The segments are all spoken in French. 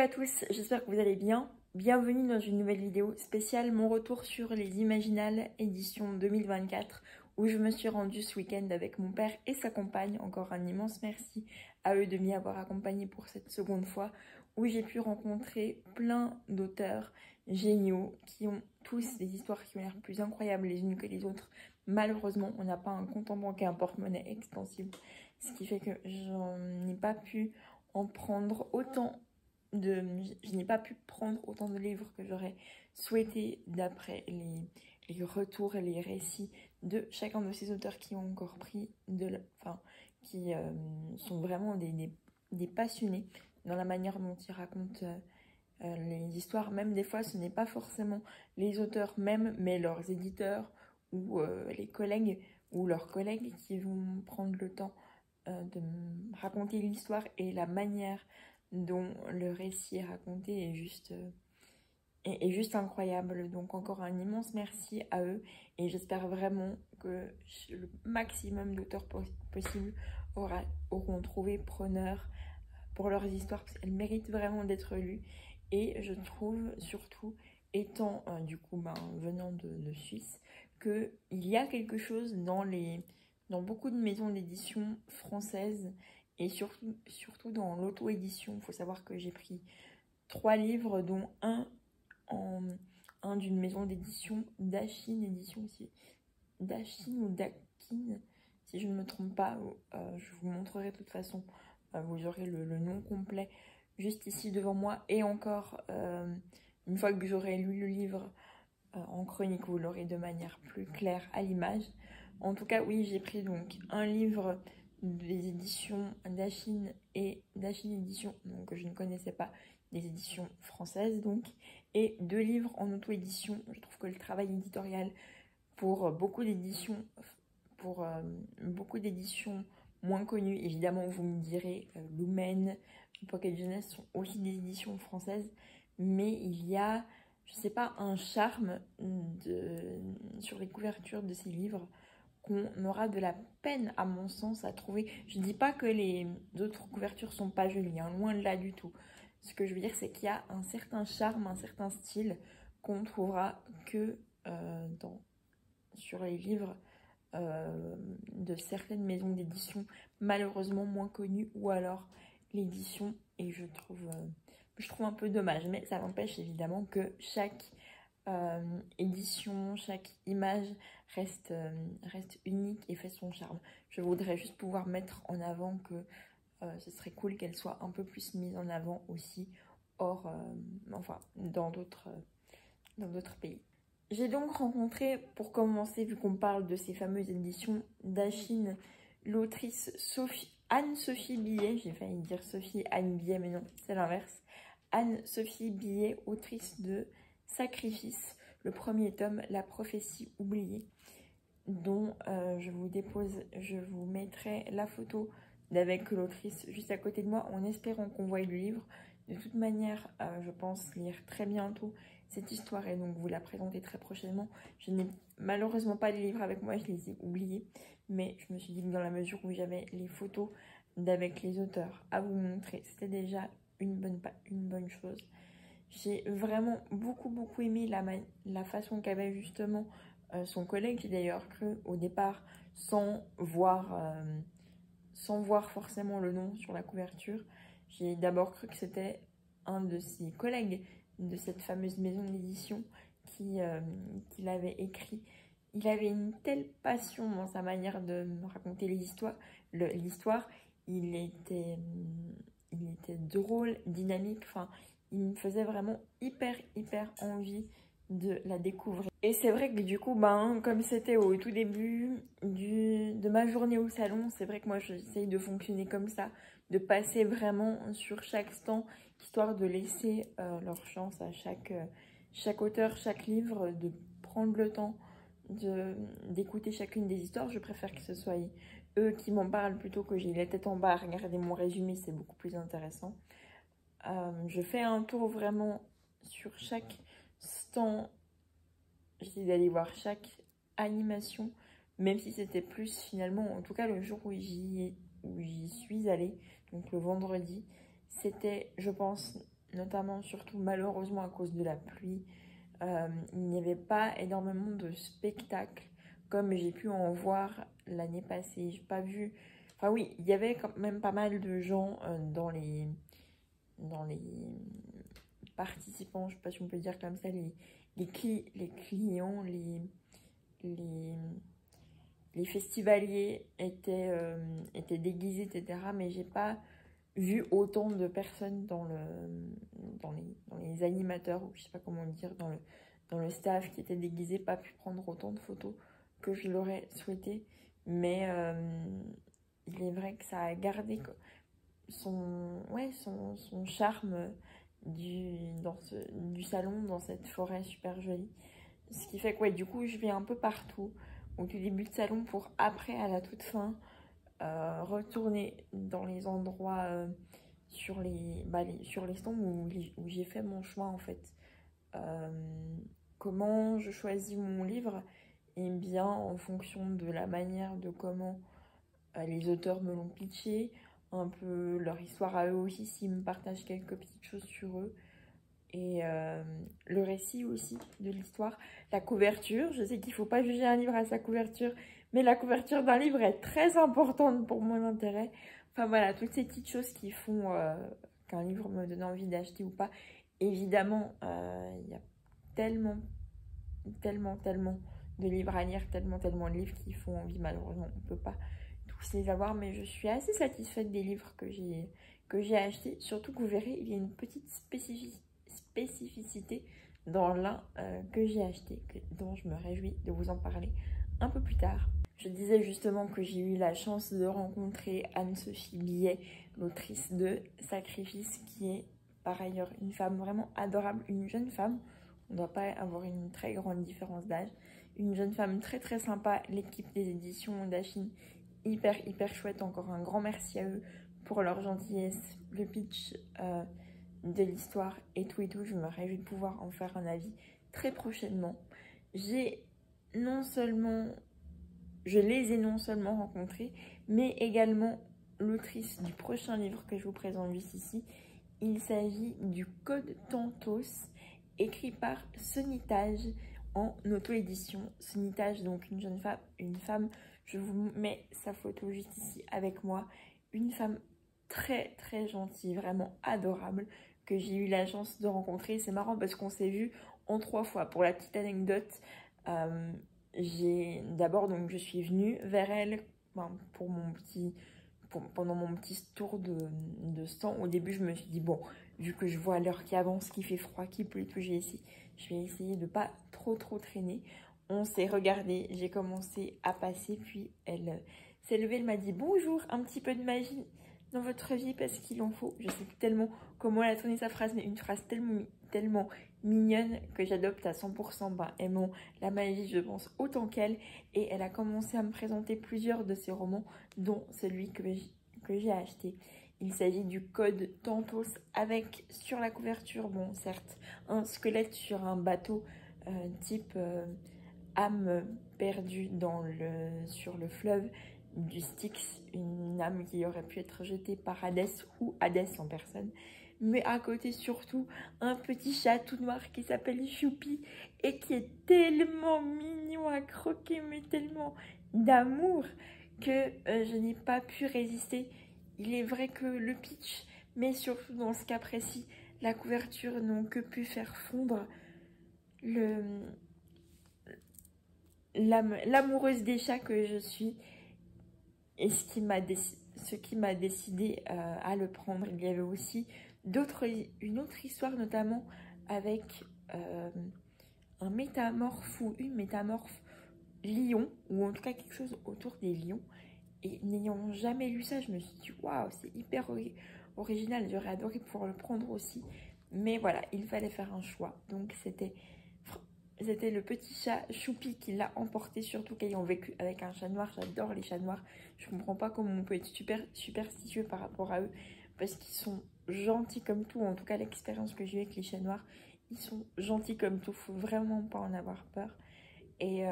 à tous, j'espère que vous allez bien. Bienvenue dans une nouvelle vidéo spéciale, mon retour sur les Imaginales édition 2024 où je me suis rendue ce week-end avec mon père et sa compagne. Encore un immense merci à eux de m'y avoir accompagné pour cette seconde fois où j'ai pu rencontrer plein d'auteurs géniaux qui ont tous des histoires qui ont l'air plus incroyables les unes que les autres. Malheureusement, on n'a pas un compte en banque et un porte-monnaie extensible, ce qui fait que je n'ai pas pu en prendre autant. Je n'ai pas pu prendre autant de livres que j'aurais souhaité d'après les retours et les récits de chacun de ces auteurs qui ont encore pris qui sont vraiment des passionnés dans la manière dont ils racontent les histoires. Même des fois ce n'est pas forcément les auteurs même, mais leurs éditeurs ou les collègues ou leurs collègues qui vont prendre le temps de raconter l'histoire, et la manière dont le récit est raconté est juste incroyable. Donc encore un immense merci à eux, et j'espère vraiment que le maximum d'auteurs possible auront trouvé preneur pour leurs histoires, parce qu'elles méritent vraiment d'être lues. Et je trouve surtout, étant venant de Suisse, qu'il y a quelque chose dans beaucoup de maisons d'édition françaises, et surtout dans l'auto-édition. Il faut savoir que j'ai pris 3 livres, dont un d'une maison d'édition, Dachine Édition, Dachine ou Dakin, si je ne me trompe pas. Je vous montrerai de toute façon, vous aurez le nom complet juste ici devant moi. Et encore, une fois que j'aurai lu le livre en chronique, vous l'aurez de manière plus claire à l'image. En tout cas, oui, j'ai pris donc un livre des éditions Dachine et Dachine Édition, donc que je ne connaissais pas, des éditions françaises donc, et 2 livres en auto-édition. Je trouve que le travail éditorial pour beaucoup d'éditions, moins connues, évidemment vous me direz, Lumen, Pocket Jeunesse sont aussi des éditions françaises, mais il y a, je sais pas, un charme sur les couvertures de ces livres qu'on aura de la peine, à mon sens, à trouver. Je dis pas que les autres couvertures sont pas jolies, hein, loin de là du tout. Ce que je veux dire, c'est qu'il y a un certain charme, un certain style qu'on trouvera que sur les livres de certaines maisons d'édition malheureusement moins connues, ou alors l'édition, et je trouve un peu dommage. Mais ça n'empêche évidemment que chaque édition, chaque image reste unique et fait son charme. Je voudrais juste pouvoir mettre en avant que ce serait cool qu'elle soit un peu plus mise en avant aussi dans d'autres pays. J'ai donc rencontré, pour commencer, vu qu'on parle de ces fameuses éditions Dachine, l'autrice Anne-Sophie Billet. J'ai failli dire Sophie Anne Billet, mais non, c'est l'inverse. Anne-Sophie Billet, autrice de Sacrifice, le premier tome, La prophétie oubliée, dont je vous mettrai la photo d'avec l'autrice juste à côté de moi, en espérant qu'on voie le livre. De toute manière, je pense lire très bientôt cette histoire et donc vous la présenter très prochainement. Je n'ai malheureusement pas les livres avec moi, je les ai oubliés, mais je me suis dit que dans la mesure où j'avais les photos d'avec les auteurs à vous montrer, c'était déjà une bonne chose. J'ai vraiment beaucoup aimé la façon qu'avait justement son collègue, j'ai d'ailleurs cru au départ, sans voir forcément le nom sur la couverture, j'ai d'abord cru que c'était un de ses collègues de cette fameuse maison d'édition qui l'avait écrit. Il avait une telle passion dans sa manière de raconter l'histoire. Il était drôle, dynamique, enfin, il me faisait vraiment hyper envie de la découvrir. Et c'est vrai que du coup, comme c'était au tout début de ma journée au salon, c'est vrai que moi j'essaye de fonctionner comme ça, de passer vraiment sur chaque stand, histoire de laisser leur chance à chaque auteur, chaque livre, de prendre le temps d'écouter chacune des histoires. Je préfère que ce soit eux qui m'en parlent plutôt que j'ai la tête en bas à regarder mon résumé, c'est beaucoup plus intéressant. Je fais un tour vraiment sur chaque stand, j'essaie d'aller voir chaque animation, même si c'était plus finalement, en tout cas le jour où j'y suis allée, donc le vendredi, c'était, je pense, notamment surtout malheureusement à cause de la pluie, il n'y avait pas énormément de spectacles comme j'ai pu en voir l'année passée. J'ai pas vu... Enfin oui, il y avait quand même pas mal de gens dans les participants, je sais pas si on peut dire comme ça, les clients, les festivaliers étaient déguisés, etc. Mais j'ai pas vu autant de personnes dans les animateurs, ou je sais pas comment dire, dans le staff qui était déguisé, pas pu prendre autant de photos que je l'aurais souhaité. Mais il est vrai que ça a gardé son charme du salon, dans cette forêt super jolie. Ce qui fait que, ouais, du coup, je vais un peu partout, au tout début de salon, pour après, à la toute fin, retourner dans les endroits sur les stands où j'ai fait mon choix, en fait. Comment je choisis mon livre? Eh bien, en fonction de la manière de comment les auteurs me l'ont pitché, un peu leur histoire à eux aussi, s'ils me partagent quelques petites choses sur eux. Et le récit aussi de l'histoire, la couverture. Je sais qu'il ne faut pas juger un livre à sa couverture, mais la couverture d'un livre est très importante pour mon intérêt. Enfin voilà, toutes ces petites choses qui font qu'un livre me donne envie d'acheter ou pas. Évidemment, il y a tellement de livres à lire, tellement de livres qui font envie. Malheureusement, on ne peut pas tous les avoir, mais je suis assez satisfaite des livres que j'ai achetés. Surtout que vous verrez, il y a une petite spécificité dans l'un que j'ai acheté, dont je me réjouis de vous en parler un peu plus tard. Je disais justement que j'ai eu la chance de rencontrer Anne-Sophie Billet, l'autrice de Sacrifice, qui est par ailleurs une femme vraiment adorable, une jeune femme. On ne doit pas avoir une très grande différence d'âge. Une jeune femme très très sympa, l'équipe des éditions Dachine, hyper chouette. Encore un grand merci à eux pour leur gentillesse, le pitch de l'histoire et tout. Je me réjouis de pouvoir en faire un avis très prochainement. Je les ai non seulement rencontrés, mais également l'autrice du prochain livre que je vous présente juste ici. Il s'agit du Code Tantos, écrit par Sonitage en auto-édition. Sonitage, donc une femme, je vous mets sa photo juste ici avec moi, une femme très gentille, vraiment adorable, que j'ai eu la chance de rencontrer. C'est marrant parce qu'on s'est vu en 3 fois. Pour la petite anecdote, je suis venue vers elle pendant mon petit tour de stand. Au début, je me suis dit, bon, vu que je vois l'heure qui avance, qu'il fait froid, qu'il pleut, je vais essayer de pas trop traîner. On s'est regardé, j'ai commencé à passer, puis elle s'est levée, elle m'a dit bonjour, un petit peu de magie dans votre vie parce qu'il en faut. Je sais plus tellement comment elle a tourné sa phrase, mais une phrase tellement mignonne que j'adopte à 100%. Aimant la magie, je pense, autant qu'elle. Et elle a commencé à me présenter plusieurs de ses romans, dont celui que j'ai acheté. Il s'agit du Code Tantos avec sur la couverture, bon certes, un squelette sur un bateau type âme perdue sur le fleuve du Styx, une âme qui aurait pu être jetée par Hadès ou Hadès en personne. Mais à côté surtout un petit chat tout noir qui s'appelle Choupi et qui est tellement mignon à croquer, mais tellement d'amour que je n'ai pas pu résister. Il est vrai que le pitch, mais surtout dans ce cas précis, la couverture n'ont que pu faire fondre l'amoureuse des chats que je suis. Et ce qui m'a décidé à le prendre. Il y avait aussi une autre histoire, notamment avec un métamorphe ou une métamorphe lion, ou en tout cas quelque chose autour des lions. Et n'ayant jamais lu ça, je me suis dit waouh, c'est hyper original, j'aurais adoré pouvoir le prendre aussi. Mais voilà, il fallait faire un choix. Donc c'était le petit chat Choupi qui l'a emporté, surtout qu'ayant vécu avec un chat noir. J'adore les chats noirs. Je comprends pas comment on peut être superstitieux par rapport à eux, parce qu'ils sont gentils comme tout. En tout cas, l'expérience que j'ai eue avec les chats noirs, ils sont gentils comme tout. Faut vraiment pas en avoir peur. Et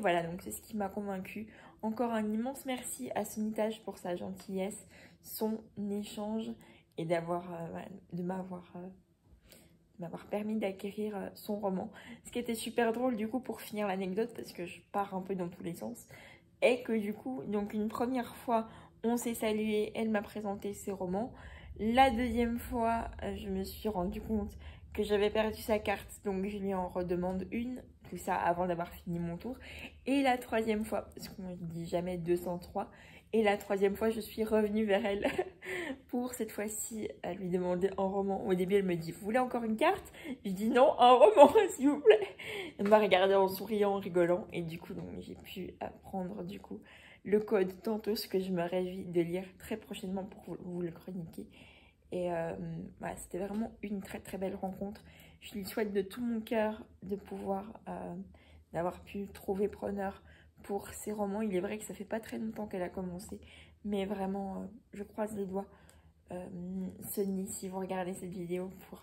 voilà, donc c'est ce qui m'a convaincue. Encore un immense merci à Sonitage pour sa gentillesse, son échange et de m'avoir m'avoir permis d'acquérir son roman. Ce qui était super drôle du coup pour finir l'anecdote, parce que je pars un peu dans tous les sens, est que du coup, donc une première fois, on s'est salué, elle m'a présenté ses romans. La deuxième fois, je me suis rendu compte que j'avais perdu sa carte, donc je lui en redemande une, tout ça avant d'avoir fini mon tour. Et la troisième fois, parce qu'on ne dit jamais 203, et la troisième fois, je suis revenue vers elle pour cette fois-ci lui demander un roman. Au début, elle me dit « Vous voulez encore une carte ?» Je dis « Non, un roman, s'il vous plaît !» Elle m'a regardé en souriant, en rigolant, et du coup, j'ai pu apprendre du coup le code tantôt, ce que je me réjouis de lire très prochainement pour vous le chroniquer. Et voilà, c'était vraiment une très très belle rencontre. Je lui souhaite de tout mon cœur de pouvoir d'avoir pu trouver preneur pour ses romans. Il est vrai que ça fait pas très longtemps qu'elle a commencé, mais vraiment, je croise les doigts. Sunny, si vous regardez cette vidéo, pour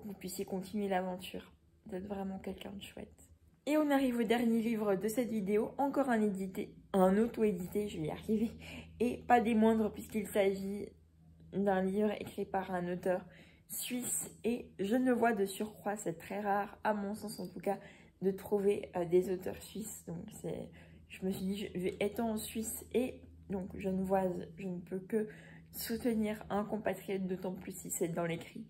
que vous puissiez continuer l'aventure. Vous êtes vraiment quelqu'un de chouette. Et on arrive au dernier livre de cette vidéo, encore un auto-édité, je vais y arriver, et pas des moindres puisqu'il s'agit d'un livre écrit par un auteur suisse, et je ne vois de surcroît, c'est très rare, à mon sens en tout cas, de trouver des auteurs suisses. Donc je me suis dit, étant en Suisse et donc genevoise, je ne peux que soutenir un compatriote, d'autant plus si c'est dans l'écrit.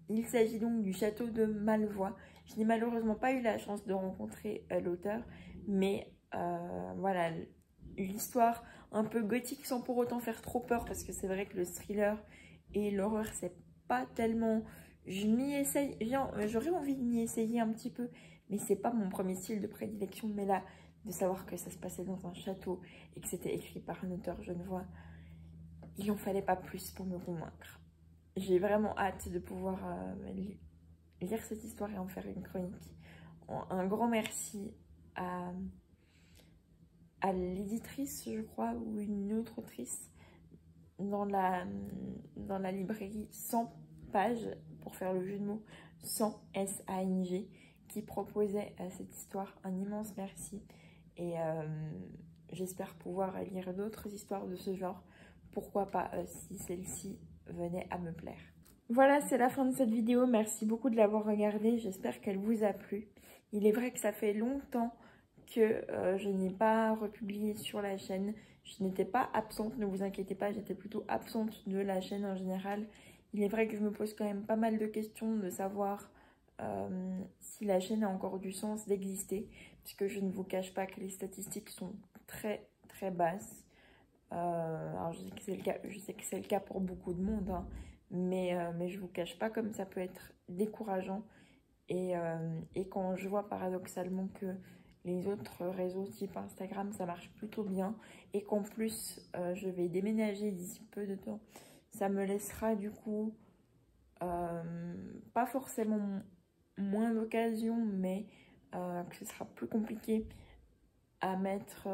Il s'agit donc du château de Malvois. Je n'ai malheureusement pas eu la chance de rencontrer l'auteur, mais voilà, l'histoire un peu gothique sans pour autant faire trop peur, parce que c'est vrai que le thriller et l'horreur, c'est pas tellement... Je m'y essaye, j'aurais envie de m'y essayer un petit peu, mais c'est pas mon premier style de prédilection. Mais là, de savoir que ça se passait dans un château et que c'était écrit par un auteur genevois, il en fallait pas plus pour me convaincre. J'ai vraiment hâte de pouvoir lire cette histoire et en faire une chronique. Un grand merci à l'éditrice, je crois, ou une autre autrice, dans la librairie 100 pages, pour faire le jeu de mots, 100 S-A-N-G, qui proposait cette histoire. Un immense merci. Et j'espère pouvoir lire d'autres histoires de ce genre. Pourquoi pas si celle-ci venait à me plaire. Voilà, c'est la fin de cette vidéo. Merci beaucoup de l'avoir regardée. J'espère qu'elle vous a plu. Il est vrai que ça fait longtemps que je n'ai pas republié sur la chaîne. Je n'étais pas absente, ne vous inquiétez pas, j'étais plutôt absente de la chaîne en général. Il est vrai que je me pose quand même pas mal de questions de savoir si la chaîne a encore du sens d'exister, puisque je ne vous cache pas que les statistiques sont très très basses. Alors je sais que c'est le cas pour beaucoup de monde, hein, mais je vous cache pas comme ça peut être décourageant. Et quand je vois paradoxalement que les autres réseaux type Instagram, ça marche plutôt bien, et qu'en plus, je vais déménager d'ici peu de temps, ça me laissera du coup, pas forcément moins d'occasions, mais que ce sera plus compliqué à mettre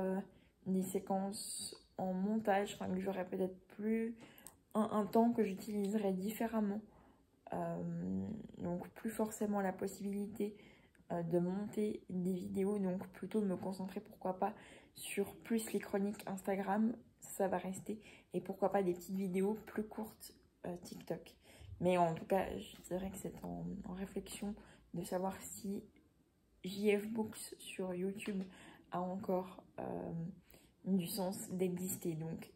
des séquences en montage, enfin que j'aurai peut-être plus un temps que j'utiliserai différemment. Donc plus forcément la possibilité de monter des vidéos, donc plutôt de me concentrer pourquoi pas sur plus les chroniques Instagram, ça va rester, et pourquoi pas des petites vidéos plus courtes TikTok. Mais en tout cas, je dirais que c'est en réflexion de savoir si JF Books sur YouTube a encore du sens d'exister. Donc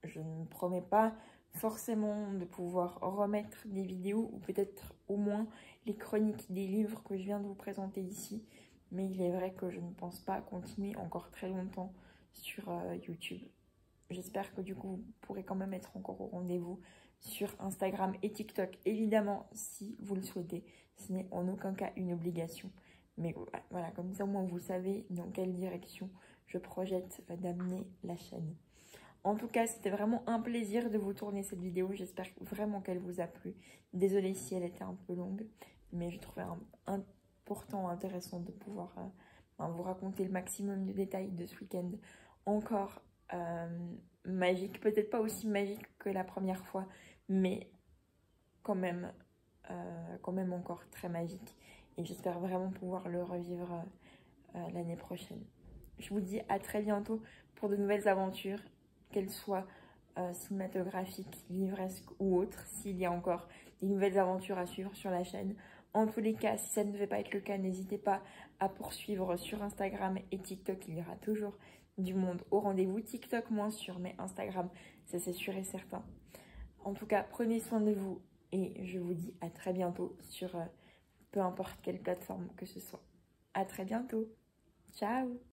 je ne promets pas forcément de pouvoir remettre des vidéos, ou peut-être au moins les chroniques des livres que je viens de vous présenter ici, mais il est vrai que je ne pense pas continuer encore très longtemps sur YouTube. J'espère que du coup vous pourrez quand même être encore au rendez-vous sur Instagram et TikTok, évidemment si vous le souhaitez. Ce n'est en aucun cas une obligation, mais voilà, comme ça au moins vous savez dans quelle direction je projette d'amener la chaîne. En tout cas, c'était vraiment un plaisir de vous tourner cette vidéo. J'espère vraiment qu'elle vous a plu. Désolée si elle était un peu longue, mais je trouvais important, intéressant de pouvoir vous raconter le maximum de détails de ce week-end. Encore magique, peut-être pas aussi magique que la première fois, mais quand même encore très magique. Et j'espère vraiment pouvoir le revivre l'année prochaine. Je vous dis à très bientôt pour de nouvelles aventures, qu'elles soient cinématographiques, livresques ou autres, s'il y a encore des nouvelles aventures à suivre sur la chaîne. En tous les cas, si ça ne devait pas être le cas, n'hésitez pas à poursuivre sur Instagram et TikTok. Il y aura toujours du monde au rendez-vous. TikTok moins sûr, mais Instagram, ça c'est sûr et certain. En tout cas, prenez soin de vous et je vous dis à très bientôt sur peu importe quelle plateforme que ce soit. À très bientôt. Ciao!